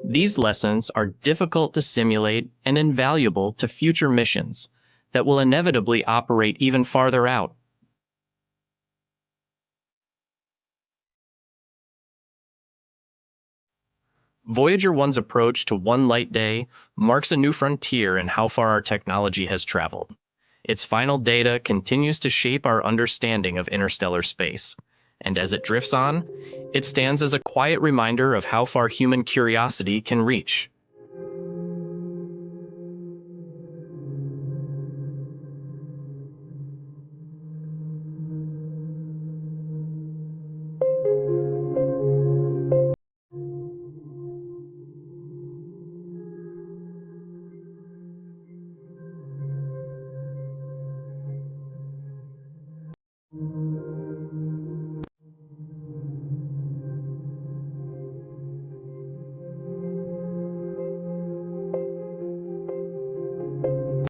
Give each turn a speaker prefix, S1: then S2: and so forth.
S1: These lessons are difficult to simulate and invaluable to future missions that will inevitably operate even farther out. Voyager 1's approach to one light day marks a new frontier in how far our technology has traveled. Its final data continues to shape our understanding of interstellar space, and as it drifts on, it stands as a quiet reminder of how far human curiosity can reach.